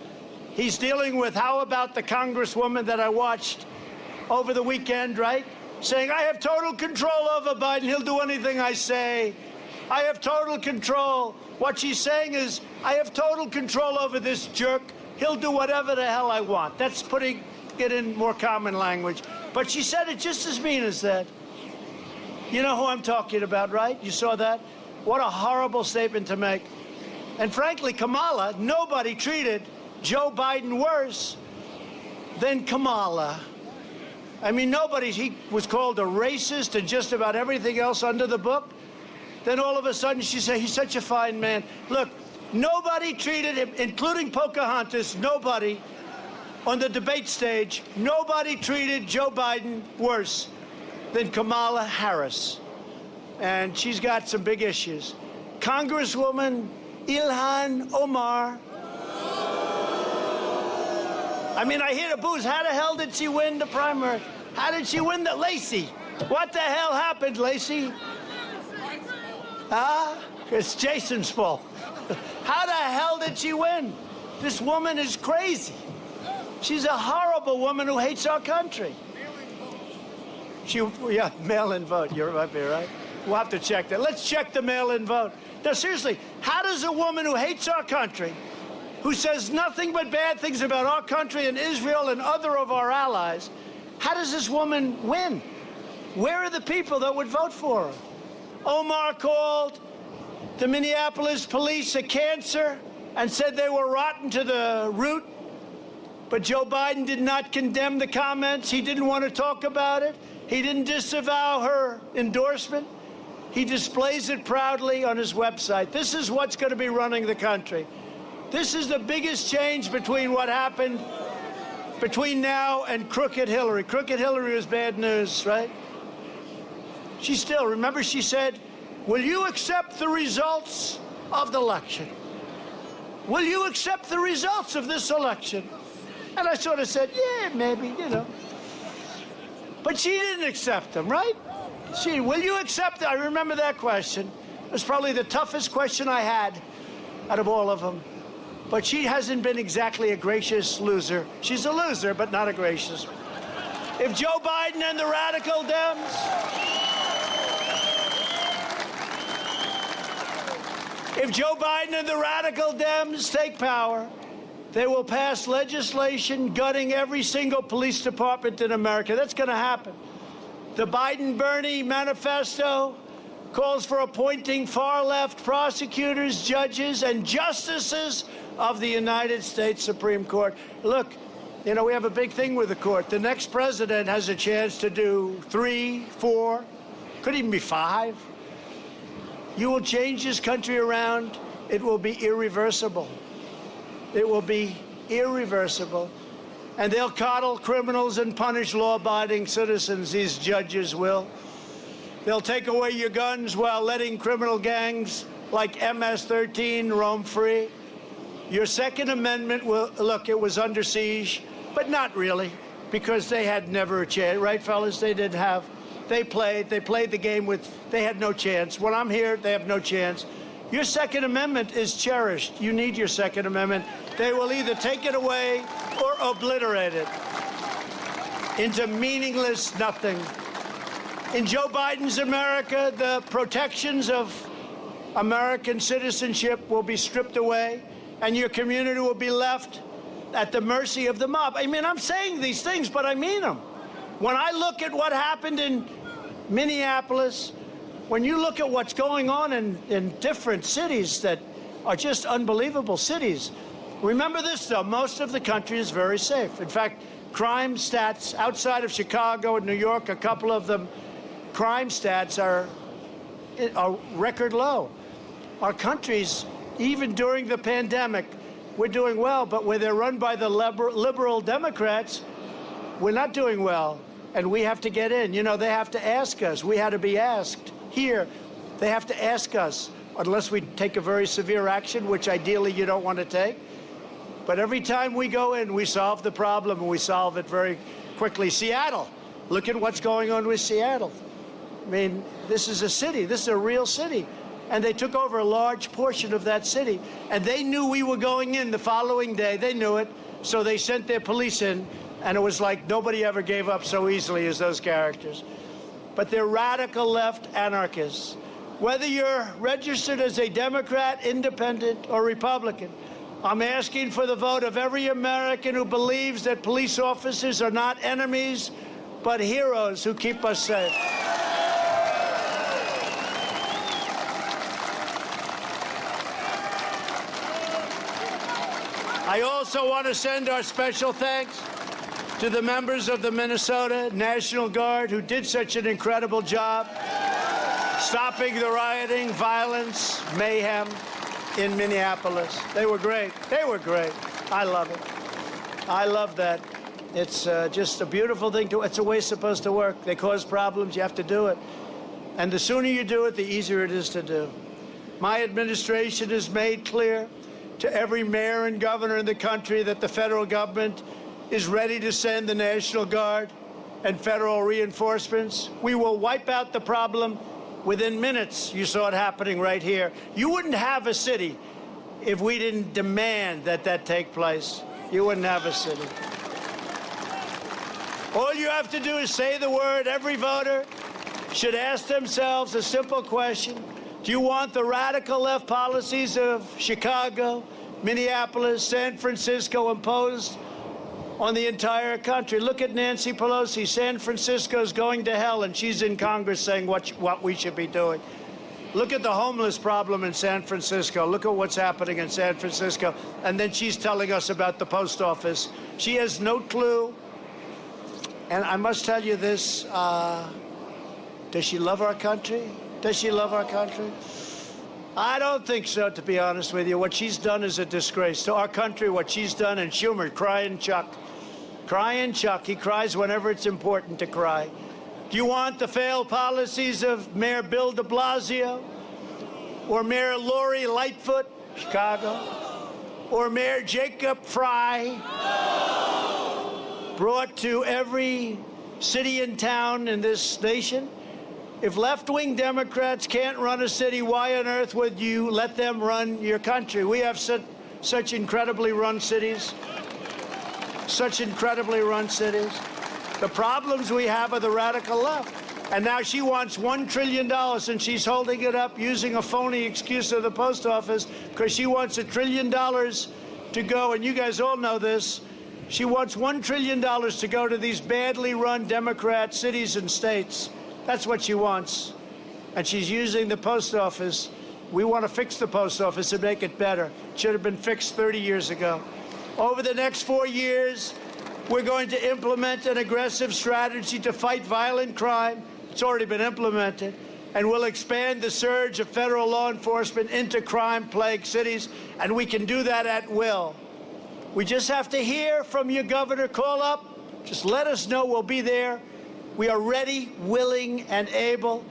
He's dealing with, how about the congresswoman that I watched over the weekend, right? Saying, I have total control over Biden. He'll do anything I say. I have total control. What she's saying is, I have total control over this jerk. He'll do whatever the hell I want. That's putting it in more common language. But she said it just as mean as that. You know who I'm talking about, right? You saw that? What a horrible statement to make. And frankly, Kamala, nobody treated Joe Biden worse then Kamala. I mean, he was called a racist and just about everything else under the book. Then all of a sudden she said, he's such a fine man. Look, nobody treated him, including Pocahontas, nobody on the debate stage, nobody treated Joe Biden worse than Kamala Harris. And she's got some big issues. Congresswoman Ilhan Omar. I mean, I hear the boos. How the hell did she win the primary? How did she win the Lacey? What the hell happened, Lacey? It's Jason's fault. How the hell did she win? This woman is crazy. She's a horrible woman who hates our country. Yeah, mail-in vote. You're up here, right? We'll have to check that. Let's check the mail-in vote. Now, seriously, how does a woman who hates our country, who says nothing but bad things about our country and Israel and other of our allies, how does this woman win? Where are the people that would vote for her? Omar called the Minneapolis police a cancer and said they were rotten to the root. But Joe Biden did not condemn the comments. He didn't want to talk about it. He didn't disavow her endorsement. He displays it proudly on his website. This is what's going to be running the country. This is the biggest change between what happened between now and Crooked Hillary. Crooked Hillary was bad news, right? Remember she said, will you accept the results of the election? Will you accept the results of this election? And I sort of said, yeah, maybe, you know. But she didn't accept them, right? Will you accept it? I remember that question. It was probably the toughest question I had out of all of them. But she hasn't been exactly a gracious loser. She's a loser, but not a gracious one. If Joe Biden and the radical Dems... If Joe Biden and the radical Dems take power, they will pass legislation gutting every single police department in America. That's going to happen. The Biden-Bernie manifesto calls for appointing far-left prosecutors, judges, and justices of the United States Supreme Court. Look, you know, we have a big thing with the court. The next president has a chance to do 3, 4, could even be 5. You will change this country around. It will be irreversible. It will be irreversible. And they'll coddle criminals and punish law-abiding citizens, these judges will. They'll take away your guns while letting criminal gangs like MS-13 roam free. Your Second Amendment will, look, it was under siege, but not really, because they had never a chance, right, fellas? They didn't have. They played the game with, they had no chance. When I'm here, they have no chance. Your Second Amendment is cherished. You need your Second Amendment. They will either take it away or obliterate it into meaningless nothing. In Joe Biden's America, the protections of American citizenship will be stripped away, and your community will be left at the mercy of the mob. I mean, I'm saying these things, but I mean them. When I look at what happened in Minneapolis, when you look at what's going on in different cities that are just unbelievable cities, remember this, though, most of the country is very safe. In fact, crime stats outside of Chicago and New York, a couple of them, crime stats are record low. Our countries, even during the pandemic, we're doing well, but where they're run by the liberal Democrats, we're not doing well, and we have to get in. You know, they have to ask us. We had to be asked. Here, they have to ask us, unless we take a very severe action, which ideally you don't want to take. But every time we go in, we solve the problem, and we solve it very quickly. Seattle, look at what's going on with Seattle. I mean, this is a city. This is a real city. And they took over a large portion of that city. And they knew we were going in the following day. They knew it. So they sent their police in. And it was like nobody ever gave up so easily as those characters. But they're radical left anarchists. Whether you're registered as a Democrat, Independent, or Republican, I'm asking for the vote of every American who believes that police officers are not enemies, but heroes who keep us safe. I also want to send our special thanks to the members of the Minnesota National Guard who did such an incredible job stopping the rioting, violence, mayhem in Minneapolis. They were great. They were great. I love it. I love that. It's just a beautiful thing to. It's the way it's supposed to work. They cause problems. You have to do it. And the sooner you do it, the easier it is to do. My administration has made clear to every mayor and governor in the country that the federal government is ready to send the National Guard and federal reinforcements. We will wipe out the problem within minutes. You saw it happening right here. You wouldn't have a city if we didn't demand that that take place. You wouldn't have a city. All you have to do is say the word. Every voter should ask themselves a simple question. Do you want the radical left policies of Chicago, Minneapolis, San Francisco imposed on the entire country? Look at Nancy Pelosi. San Francisco's going to hell, and she's in Congress saying what we should be doing. Look at the homeless problem in San Francisco. Look at what's happening in San Francisco. And then she's telling us about the post office. She has no clue. And I must tell you this, does she love our country? Does she love our country? I don't think so, to be honest with you. What she's done is a disgrace to our country, what she's done. And Schumer, crying Chuck. Crying Chuck. He cries whenever it's important to cry. Do you want the failed policies of Mayor Bill de Blasio? Or Mayor Lori Lightfoot, Chicago? Or Mayor Jacob Frey? Brought to every city and town in this nation? If left-wing Democrats can't run a city, why on earth would you let them run your country? We have such incredibly run cities. Such incredibly run cities. The problems we have are the radical left. And now she wants $1 trillion, and she's holding it up using a phony excuse of the post office because she wants $1 trillion to go, and you guys all know this. She wants $1 trillion to go to these badly run Democrat cities and states. That's what she wants. And she's using the post office. We want to fix the post office and make it better. It should have been fixed 30 years ago. Over the next 4 years, we're going to implement an aggressive strategy to fight violent crime. It's already been implemented. And we'll expand the surge of federal law enforcement into crime-plagued cities. And we can do that at will. We just have to hear from your governor. Call up. Just let us know. We'll be there. We are ready, willing, and able.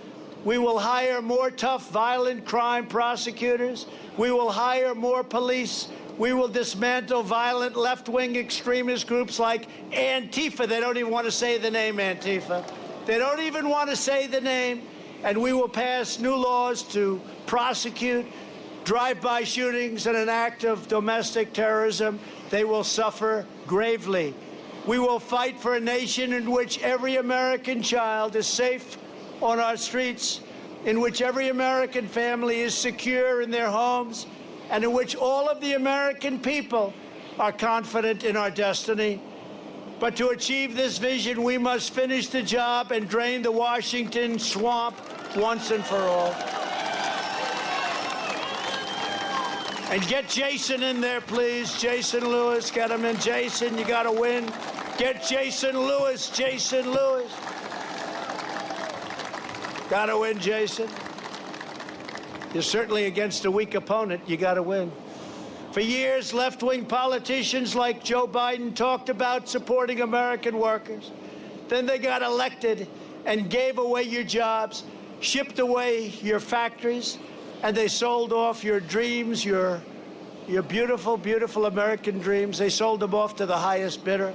We will hire more tough, violent crime prosecutors. We will hire more police. We will dismantle violent left-wing extremist groups like Antifa. They don't even want to say the name Antifa. They don't even want to say the name. And we will pass new laws to prosecute drive-by shootings and an act of domestic terrorism. They will suffer gravely. We will fight for a nation in which every American child is safe on our streets, in which every American family is secure in their homes, and in which all of the American people are confident in our destiny. But to achieve this vision, we must finish the job and drain the Washington swamp once and for all. And get Jason in there, please. Jason Lewis, get him in. Jason, you got to win. Get Jason Lewis. Jason Lewis. Got to win, Jason. You're certainly against a weak opponent. You got to win. For years, left-wing politicians like Joe Biden talked about supporting American workers. Then they got elected and gave away your jobs, shipped away your factories, and they sold off your dreams, your beautiful, beautiful American dreams. They sold them off to the highest bidder.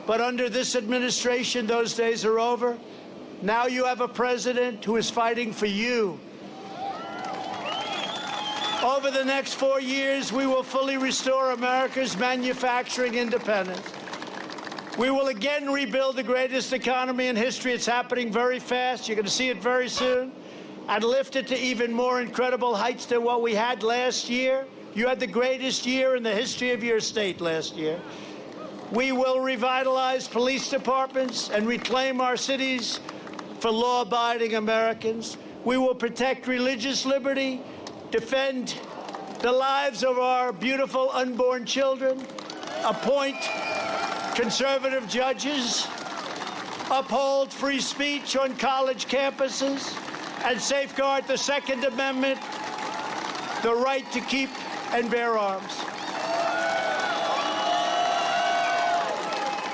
But under this administration, those days are over. Now you have a president who is fighting for you. Over the next 4 years, we will fully restore America's manufacturing independence. We will again rebuild the greatest economy in history. It's happening very fast. You're going to see it very soon. And lift it to even more incredible heights than what we had last year. You had the greatest year in the history of your state last year. We will revitalize police departments and reclaim our cities for law-abiding Americans. We will protect religious liberty, defend the lives of our beautiful unborn children, appoint conservative judges, uphold free speech on college campuses, and safeguard the Second Amendment, the right to keep and bear arms.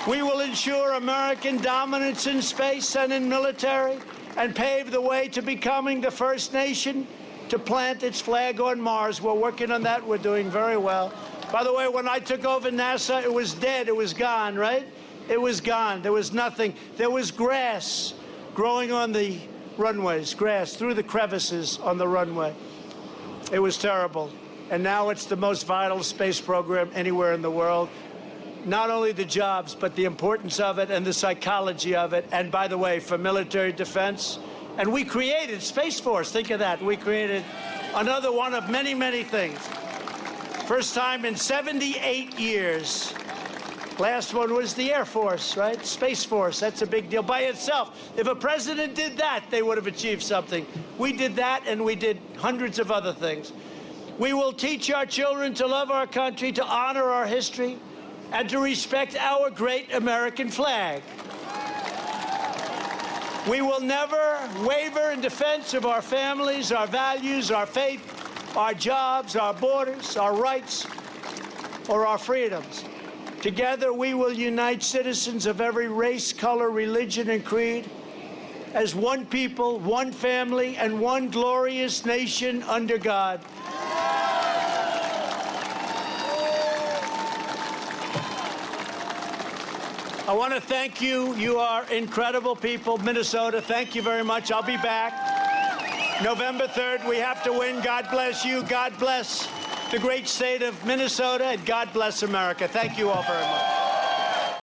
We will ensure American dominance in space and in military and pave the way to becoming the first nation to plant its flag on Mars. We're working on that. We're doing very well. By the way, when I took over NASA, it was dead. It was gone, right? It was gone. There was nothing. There was grass growing on the runways, grass through the crevices on the runway. It was terrible. And now it's the most vital space program anywhere in the world. Not only the jobs, but the importance of it and the psychology of it. And by the way, for military defense. And we created Space Force. Think of that. We created another one of many, many things. First time in 78 years. Last one was the Air Force, right? Space Force. That's a big deal by itself. If a president did that, they would have achieved something. We did that, and we did hundreds of other things. We will teach our children to love our country, to honor our history, and to respect our great American flag. We will never waver in defense of our families, our values, our faith, our jobs, our borders, our rights, or our freedoms. Together, we will unite citizens of every race, color, religion, and creed as one people, one family, and one glorious nation under God. I want to thank you. You are incredible people. Minnesota, thank you very much. I'll be back. November 3rd, we have to win. God bless you. God bless the great state of Minnesota, and God bless America. Thank you all very much.